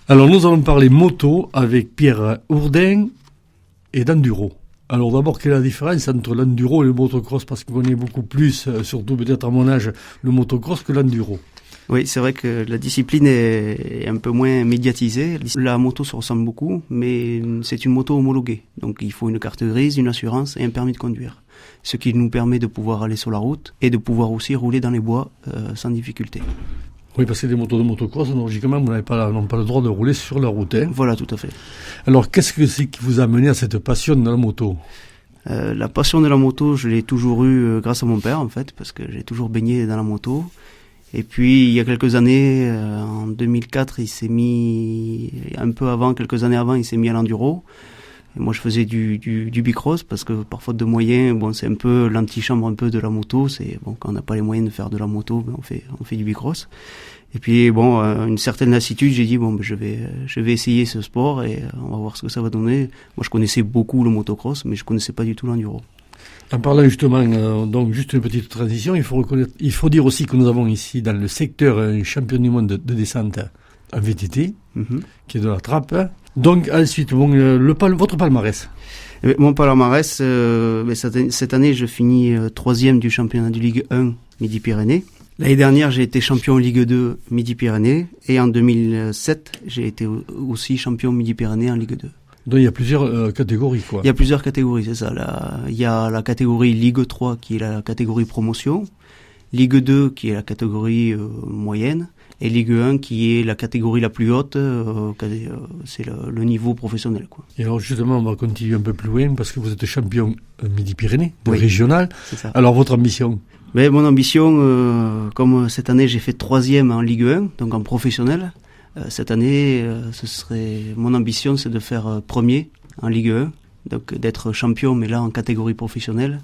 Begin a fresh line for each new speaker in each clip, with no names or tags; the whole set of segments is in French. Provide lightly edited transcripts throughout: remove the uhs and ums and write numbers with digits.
Alors nous allons parler moto avec Pierre Hourdin et d'enduro. Alors d'abord, quelle est la différence entre l'enduro et le motocross? Parce qu'on connaît beaucoup plus, surtout peut-être à mon âge, le motocross que l'enduro.
Oui, c'est vrai que la discipline est un peu moins médiatisée. La moto se ressemble beaucoup, mais c'est une moto homologuée. Donc il faut une carte grise, une assurance et un permis de conduire. Ce qui nous permet de pouvoir aller sur la route et de pouvoir aussi rouler dans les bois sans difficulté.
Oui, parce que les motos de motocross, logiquement, vous n'avez pas le droit de rouler sur la route. Hein.
Voilà, tout à fait.
Alors, qu'est-ce que c'est qui vous a mené à cette passion de la moto?
La passion de la moto, je l'ai toujours eue grâce à mon père, en fait, parce que j'ai toujours baigné dans la moto. Et puis, il y a quelques années, en 2004, il s'est mis, un peu avant, quelques années avant, il s'est mis à l'enduro. Et moi, je faisais du bicross parce que par faute de moyens, bon, c'est un peu l'antichambre un peu de la moto. C'est bon, quand on n'a pas les moyens de faire de la moto, ben, on fait du bicross. Et puis bon, une certaine lassitude, j'ai dit bon, ben, je vais essayer ce sport et on va voir ce que ça va donner. Moi, je connaissais beaucoup le motocross, mais je connaissais pas du tout l'enduro.
En parlant justement, donc juste une petite transition, il faut dire aussi que nous avons ici dans le secteur un champion du monde de descente en VTT, qui est de la trappe. Donc ensuite, bon, votre palmarès.
Mon palmarès, cette année, je finis 3e du championnat de Ligue 1 Midi-Pyrénées. L'année dernière, j'ai été champion Ligue 2 Midi-Pyrénées. Et en 2007, j'ai été aussi champion Midi-Pyrénées en Ligue 2.
Donc il y a plusieurs catégories, quoi.
Il y a plusieurs catégories, c'est ça. Il y a la catégorie Ligue 3 qui est la catégorie promotion, Ligue 2 qui est la catégorie moyenne, et Ligue 1 qui est la catégorie la plus haute, c'est le niveau professionnel, quoi.
Et alors justement, on va continuer un peu plus loin parce que vous êtes champion Midi-Pyrénées,
oui,
régional.
C'est ça.
Alors votre ambition?
Mais mon ambition, comme cette année j'ai fait 3e en Ligue 1, donc en professionnel, cette année, mon ambition, c'est de faire premier en Ligue 1, donc d'être champion, mais là en catégorie professionnelle.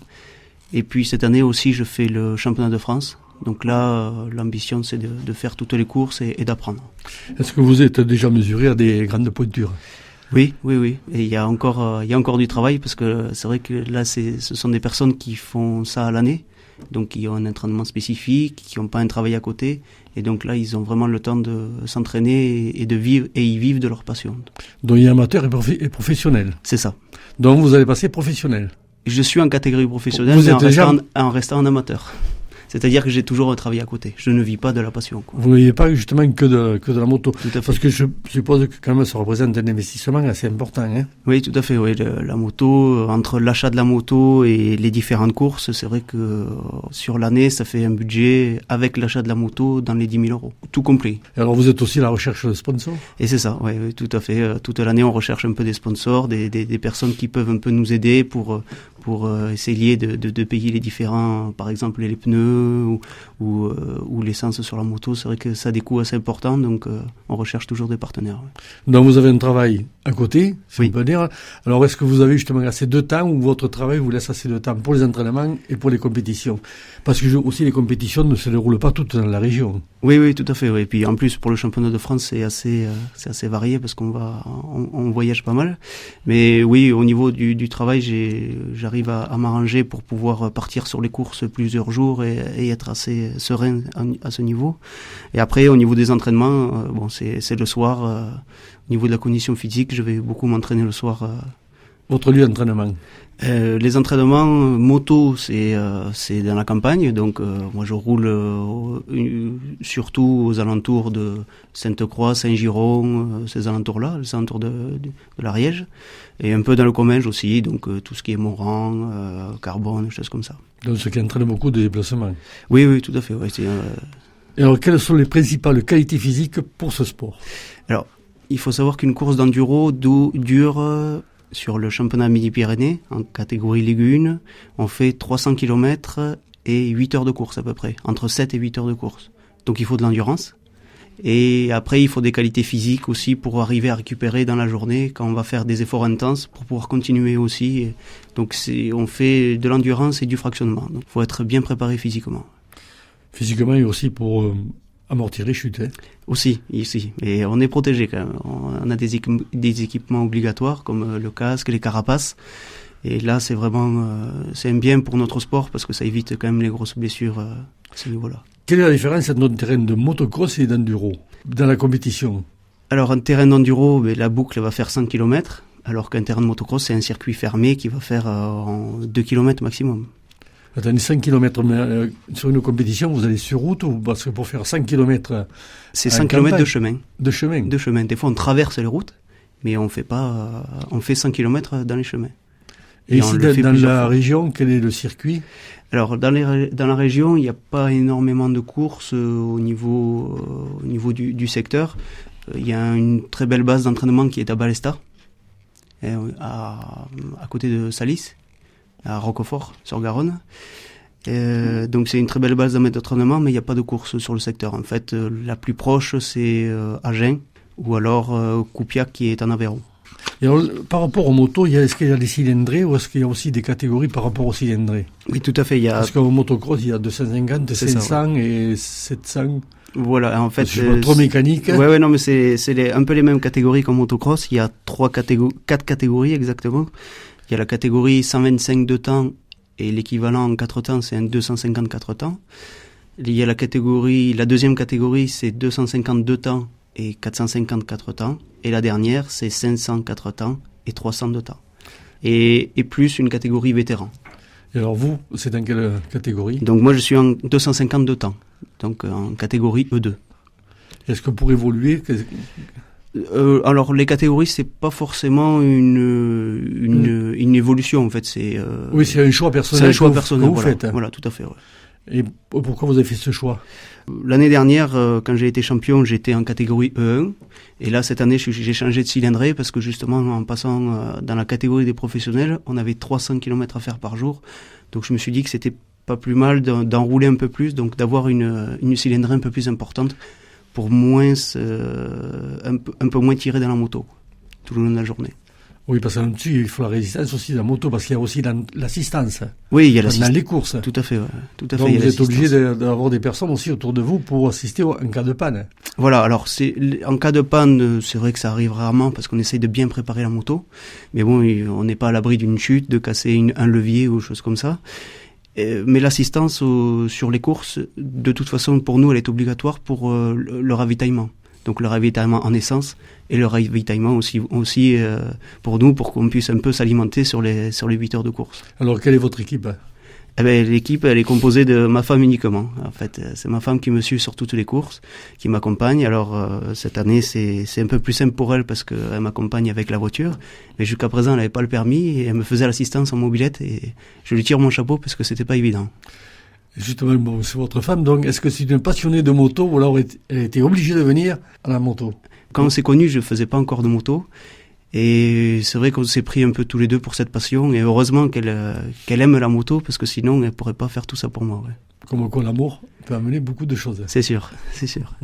Et puis cette année aussi, je fais le championnat de France. Donc là, l'ambition, c'est de faire toutes les courses et d'apprendre.
Est-ce que vous êtes déjà mesuré à des grandes pointures?
Oui. Et il y a encore du travail parce que c'est vrai que là, ce sont des personnes qui font ça à l'année. Donc, qui ont un entraînement spécifique, qui n'ont pas un travail à côté. Et donc là, ils ont vraiment le temps de s'entraîner et de vivre, et ils vivent de leur passion.
Donc, il y a amateur et professionnel.
C'est ça.
Donc, vous allez passer professionnel.
Je suis en catégorie professionnelle, mais en restant en amateur. C'est-à-dire que j'ai toujours un travail à côté. Je ne vis pas de la passion, quoi.
Vous ne vivez pas justement que de la moto.
Tout à fait.
Parce que je suppose que quand même ça représente un investissement assez important. Hein.
Oui, tout à fait. Oui. La moto, entre l'achat de la moto et les différentes courses, c'est vrai que sur l'année, ça fait un budget avec l'achat de la moto dans les 10 000 euros. Tout compris.
Et alors vous êtes aussi à la recherche de sponsors?
Et c'est ça, oui, tout à fait. Toute l'année, on recherche un peu des sponsors, des personnes qui peuvent un peu nous aider pour essayer de payer les différents, par exemple les pneus ou l'essence sur la moto. C'est vrai que ça a des coûts assez importants, donc on recherche toujours des partenaires. Ouais.
Donc vous avez un travail à côté, si
oui,
on peut dire. Alors est-ce que vous avez justement assez de temps ou votre travail vous laisse assez de temps pour les entraînements et pour les compétitions? Parce que aussi les compétitions ne se déroulent pas toutes dans la région.
Oui, tout à fait. Oui. Et puis en plus pour le championnat de France c'est assez varié parce on voyage pas mal. Mais oui, au niveau du travail, j'arrive à m'arranger pour pouvoir partir sur les courses plusieurs jours et être assez serein à ce niveau. Et après, au niveau des entraînements, c'est le soir. Au niveau de la condition physique, je vais beaucoup m'entraîner le soir.
Votre lieu d'entraînement?
Les entraînements moto, c'est dans la campagne. Donc, moi, je roule surtout aux alentours de Sainte-Croix, Saint-Giron, ces alentours-là, les alentours de l'Ariège. Et un peu dans le Comminges aussi, donc tout ce qui est Moran, Carbone, des choses comme ça.
Donc, ce qui entraîne beaucoup de déplacements.
Oui, tout à fait. Ouais,
Et alors, quelles sont les principales qualités physiques pour ce sport?
Alors, il faut savoir qu'une course d'enduro dure, sur le championnat Midi-Pyrénées, en catégorie Ligue 1, on fait 300 km et 8 heures de course à peu près, entre 7 et 8 heures de course. Donc il faut de l'endurance. Et après, il faut des qualités physiques aussi pour arriver à récupérer dans la journée quand on va faire des efforts intenses pour pouvoir continuer aussi. Et donc on fait de l'endurance et du fractionnement. Donc il faut être bien préparé physiquement.
Physiquement et aussi pour amortir les chutes. Hein.
Aussi, ici. Et on est protégé quand même. On a des équipements obligatoires comme le casque, les carapaces. Et là, c'est vraiment c'est un bien pour notre sport parce que ça évite quand même les grosses blessures à ce niveau-là.
Quelle est la différence entre notre terrain de motocross et d'enduro dans la compétition?
Alors un terrain d'enduro, la boucle va faire 100 km, alors qu'un terrain de motocross, c'est un circuit fermé qui va faire en 2 km maximum.
Attendez, 5 km, mais sur une compétition, vous allez sur route ou parce que pour faire 5 km...
C'est 5 km de chemin.
De chemin.
De chemin. Des fois, on traverse les routes, mais on fait 100 km dans les chemins.
Et ici, dans la région, quel est le circuit ?
Alors, dans la région, il n'y a pas énormément de courses au niveau du secteur. Il y a une très belle base d'entraînement qui est à Balesta, à côté de Salis, à Roquefort, sur Garonne. Donc c'est une très belle base d'entraînement, mais il n'y a pas de course sur le secteur. En fait, la plus proche, c'est Agen, ou alors Coupiac, qui est en Aveyron.
Et alors, par rapport aux motos, est-ce qu'il y a des cylindrés ou est-ce qu'il y a aussi des catégories par rapport aux cylindrés ?
Oui, tout à fait.
Parce qu'au motocross, il y a 250, 500
ça, ouais.
Et 700.
Voilà, en fait.
C'est trop mécanique.
Ouais, non, mais c'est un peu les mêmes catégories qu'en motocross. Il y a 4 catégories exactement. Il y a la catégorie 125 de temps et l'équivalent en 4 temps, c'est un 254 temps. Il y a la deuxième catégorie, c'est 252 temps et 454 temps. Et la dernière, c'est 504 temps et 302 temps. Et plus une catégorie vétéran.
Et alors vous, c'est dans quelle catégorie ?
Donc moi, je suis en 252 temps, donc en catégorie E2.
Est-ce que pour évoluer...
Alors les catégories, c'est pas forcément une évolution en fait, c'est
oui, c'est un choix personnel.
C'est un choix personnel,
vous faites.
Voilà, tout à fait. Ouais.
Et pourquoi vous avez fait ce choix ?
L'année dernière, quand j'ai été champion, j'étais en catégorie E1, et là cette année, j'ai changé de cylindrée parce que justement, en passant dans la catégorie des professionnels, on avait 300 km à faire par jour, donc je me suis dit que c'était pas plus mal d'enrouler un peu plus, donc d'avoir une cylindrée un peu plus importante, pour un peu moins tirer dans la moto tout le long de la journée.
Oui, parce qu'en-dessus, il faut la résistance aussi de la moto, parce qu'il y a aussi l'assistance.
Oui, il y a l'assistance.
Dans les courses.
Tout à fait, ouais. Tout à fait.
Donc vous êtes obligé d'avoir des personnes aussi autour de vous pour assister en cas de panne.
Voilà, alors en cas de panne, c'est vrai que ça arrive rarement parce qu'on essaye de bien préparer la moto. Mais bon, on n'est pas à l'abri d'une chute, de casser un levier ou chose comme ça. Mais l'assistance sur les courses, de toute façon, pour nous, elle est obligatoire pour le ravitaillement. Donc le ravitaillement en essence et le ravitaillement aussi pour nous, pour qu'on puisse un peu s'alimenter sur les 8 heures de course.
Alors quelle est votre équipe ?
L'équipe, elle est composée de ma femme uniquement. En fait, c'est ma femme qui me suit sur toutes les courses, qui m'accompagne. Alors cette année, c'est un peu plus simple pour elle parce qu'elle m'accompagne avec la voiture. Mais jusqu'à présent, elle n'avait pas le permis et elle me faisait l'assistance en mobilette et je lui tire mon chapeau parce que c'était pas évident.
Justement, bon, c'est votre femme, donc est-ce que c'est une passionnée de moto ou alors elle était obligée de venir à la moto ?
Quand on s'est connus, je faisais pas encore de moto. Et c'est vrai qu'on s'est pris un peu tous les deux pour cette passion. Et heureusement qu'elle aime la moto, parce que sinon, elle pourrait pas faire tout ça pour moi. Ouais.
Comme quoi l'amour peut amener beaucoup de choses.
C'est sûr, c'est sûr.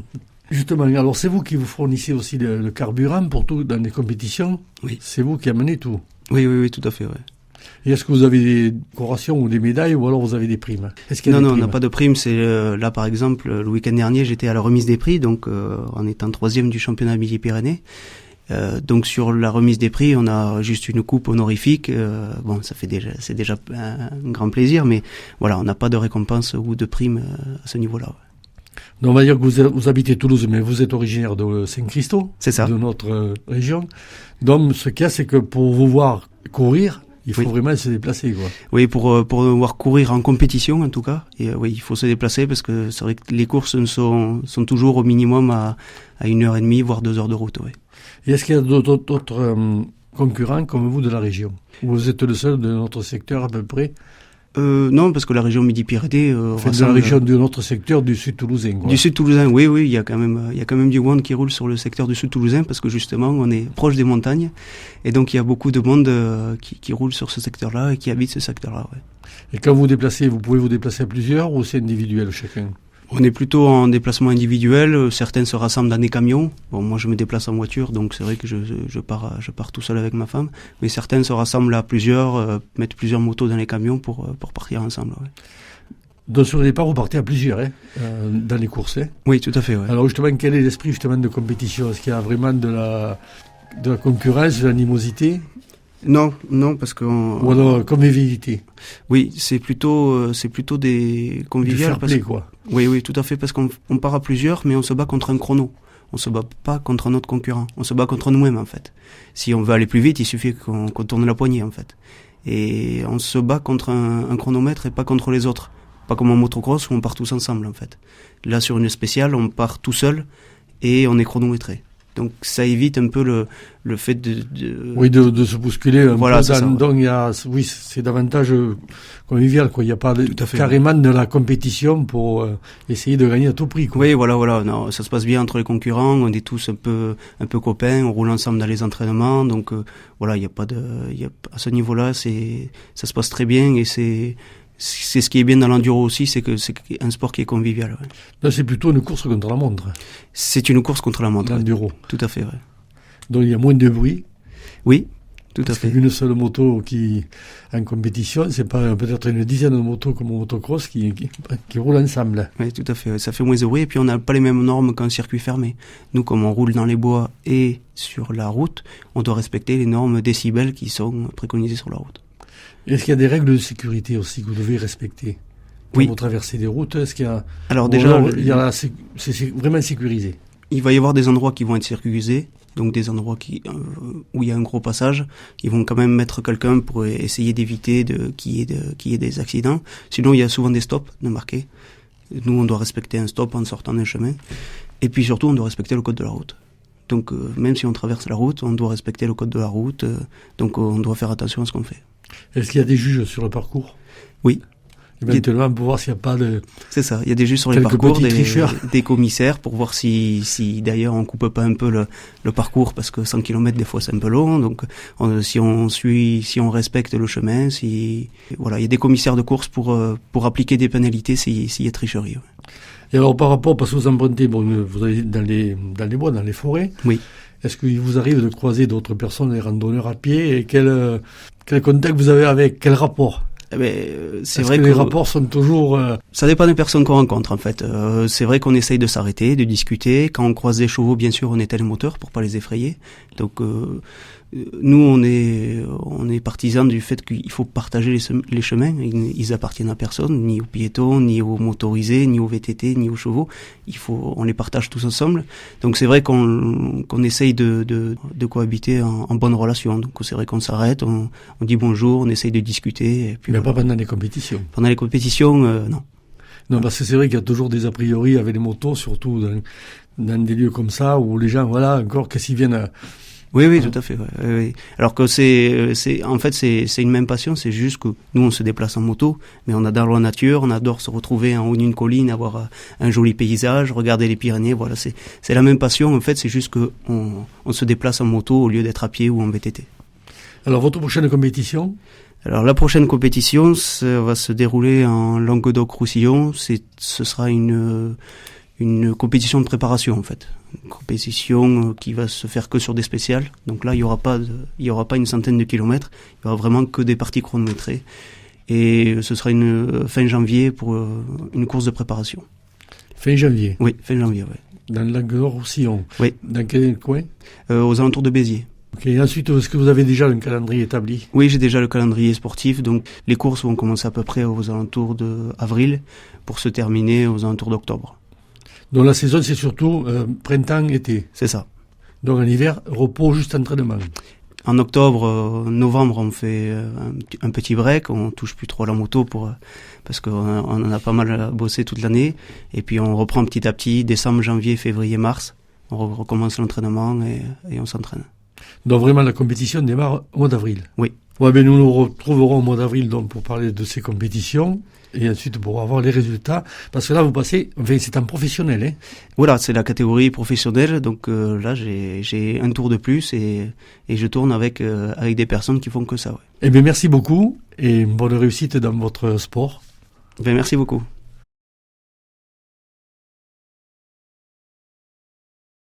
Justement, alors c'est vous qui vous fournissez aussi le carburant pour tout dans les compétitions ?
Oui.
C'est vous qui amenez tout ?
Oui, tout à fait, ouais.
Et est-ce que vous avez des décorations ou des médailles ou alors vous avez des primes ?
Non, on n'a pas de primes. C'est là, par exemple, le week-end dernier, j'étais à la remise des prix, donc en étant 3e du championnat Midi-Pyrénées. Donc sur la remise des prix, on a juste une coupe honorifique. Bon, c'est déjà un grand plaisir, mais voilà, on n'a pas de récompense ou de prime à ce niveau-là. Ouais.
Donc on va dire que vous habitez Toulouse, mais vous êtes originaire de Saint-Christo,
c'est ça,
de notre région. Donc ce qu'il y a, c'est que pour vous voir courir, il faut vraiment se déplacer, quoi.
Oui, pour voir courir en compétition, en tout cas. Et oui, il faut se déplacer parce que c'est vrai que les courses sont toujours au minimum à 1h30, voire 2 heures de route, oui.
Et est-ce qu'il y a d'autres concurrents comme vous de la région ? Ou vous êtes le seul de notre secteur à peu près ?
Non, parce que la région Midi-Pyrénées
de la région de notre secteur du sud toulousain, quoi.
Du sud toulousain, oui, il y a quand même du monde qui roule sur le secteur du sud toulousain parce que justement on est proche des montagnes et donc il y a beaucoup de monde qui roule sur ce secteur-là et qui habite ce secteur-là. Ouais.
Et quand vous vous déplacez, vous pouvez vous déplacer à plusieurs ou c'est individuel chacun ?
On est plutôt en déplacement individuel. Certains se rassemblent dans des camions. Bon, moi, je me déplace en voiture, donc c'est vrai que je pars tout seul avec ma femme. Mais certains se rassemblent à plusieurs, mettent plusieurs motos dans les camions pour partir ensemble. Ouais.
Donc sur les départs, vous partez à plusieurs, dans les courses.
Oui, tout à fait. Ouais.
Alors justement, quel est l'esprit justement de compétition ? Est-ce qu'il y a vraiment de la concurrence, de l'animosité ?
Non, parce que
ou alors convivialité.
Oui, c'est plutôt des conviviales.
Du fair play, quoi.
Oui, tout à fait, parce qu'on part à plusieurs, mais on se bat contre un chrono. On se bat pas contre un autre concurrent. On se bat contre nous-mêmes, en fait. Si on veut aller plus vite, il suffit qu'on tourne la poignée, en fait. Et on se bat contre un chronomètre et pas contre les autres. Pas comme en motocross où on part tous ensemble, en fait. Là, sur une spéciale, on part tout seul et on est chronométré. Donc ça évite un peu le fait de
se bousculer un peu.
Ça,
donc c'est davantage convivial, quoi. Il n'y a pas carrément de la compétition pour essayer de gagner à tout prix, quoi.
Oui, voilà. Non, ça se passe bien entre les concurrents. On est tous un peu copains. On roule ensemble dans les entraînements. Donc il y a pas à ce niveau-là, ça se passe très bien et c'est ce qui est bien dans l'enduro aussi, c'est un sport qui est convivial. Ouais.
Là, c'est plutôt une course contre la montre.
C'est une course contre la montre.
L'enduro.
Ouais. Tout à fait, ouais.
Donc il y a moins de bruit.
Oui, tout à fait.
Parce qu'une seule moto qui en compétition, c'est pas peut-être une dizaine de motos comme au motocross qui roulent ensemble.
Oui, tout à fait. Ça fait moins de bruit et puis on n'a pas les mêmes normes qu'un circuit fermé. Nous, comme on roule dans les bois et sur la route, on doit respecter les normes décibels qui sont préconisées sur la route.
Est-ce qu'il y a des règles de sécurité aussi que vous devez respecter quand vous traversez des routes? Est-ce qu'il y a...
Alors déjà,
c'est vraiment sécurisé.
Il va y avoir des endroits qui vont être sécurisés, donc des endroits où il y a un gros passage. Ils vont quand même mettre quelqu'un pour essayer d'éviter qu'il y ait des accidents. Sinon, il y a souvent des stops de marqués. Nous, on doit respecter un stop en sortant d'un chemin. Et puis surtout, on doit respecter le code de la route. Donc même si on traverse la route, on doit respecter le code de la route. Donc on doit faire attention à ce qu'on fait.
Est-ce qu'il y a des juges sur le parcours?
Oui.
Éventuellement, pour voir s'il n'y a pas de...
C'est ça, il y a des juges sur les parcours, des commissaires, pour voir si d'ailleurs on coupe pas un peu le parcours, parce que 100 km des fois c'est un peu long, donc si on respecte le chemin, il y a des commissaires de course pour appliquer des pénalités s'il y a tricherie. Ouais.
Et alors par rapport, parce que vous empruntez, vous allez dans les bois, dans les forêts.
Oui.
Est-ce qu'il vous arrive de croiser d'autres personnes, des randonneurs à pied, et quel contact vous avez avec, quel rapport?
C'est vrai que
les rapports sont toujours...
Ça dépend des personnes qu'on rencontre, en fait. C'est vrai qu'on essaye de s'arrêter, de discuter. Quand on croise des chevaux, bien sûr, on éteint les moteurs pour pas les effrayer. Donc, nous, on est partisans du fait qu'il faut partager les chemins. Ils appartiennent à personne, ni aux piétons, ni aux motorisés, ni aux VTT, ni aux chevaux. On les partage tous ensemble. Donc, c'est vrai qu'on essaye de cohabiter en bonne relation. Donc, c'est vrai qu'on s'arrête, on dit bonjour, on essaye de discuter. Et puis,
mais pas pendant les compétitions.
Pendant les compétitions, non.
Non, parce que c'est vrai qu'il y a toujours des a priori avec les motos, surtout dans des lieux comme ça, où les gens, encore, qu'est-ce qu'ils viennent...
Oui, tout à fait. Ouais. Alors que c'est une même passion, c'est juste que nous on se déplace en moto, mais on adore la nature, on adore se retrouver en haut d'une colline, avoir un joli paysage, regarder les Pyrénées. Voilà, c'est la même passion. En fait, c'est juste que on se déplace en moto au lieu d'être à pied ou en VTT.
Alors votre prochaine compétition?
Alors la prochaine compétition, ça va se dérouler en Languedoc-Roussillon. Ce sera une compétition de préparation en fait. Une compétition qui va se faire que sur des spéciales. Donc là, il y aura pas une centaine de kilomètres. Il y aura vraiment que des parties chronométrées. Et ce sera fin janvier pour une course de préparation.
Fin janvier?
Oui, fin janvier, oui.
Dans le Languedoc-Roussillon?
Oui.
Dans quel coin?
Aux alentours de Béziers.
Ok, et ensuite, est-ce que vous avez déjà un calendrier établi?
Oui, j'ai déjà le calendrier sportif. Donc les courses vont commencer à peu près aux alentours d'avril pour se terminer aux alentours d'octobre.
Donc la saison, c'est surtout printemps-été.
C'est ça.
Donc en hiver, repos, juste entraînement.
En octobre, novembre, on fait un petit break. On touche plus trop à la moto parce qu'on en a pas mal bossé toute l'année. Et puis on reprend petit à petit, décembre, janvier, février, mars. On recommence l'entraînement et on s'entraîne.
Donc vraiment, la compétition démarre au mois d'avril.
Oui.
Ouais, ben nous retrouverons au mois d'avril donc pour parler de ces compétitions et ensuite pour avoir les résultats. Parce que là, vous passez, enfin, c'est en professionnel, hein.
Voilà, c'est la catégorie professionnelle. Donc là, j'ai un tour de plus et je tourne avec des personnes qui font que ça. Ouais.
Eh bien, merci beaucoup et bonne réussite dans votre sport.
Ben, merci beaucoup.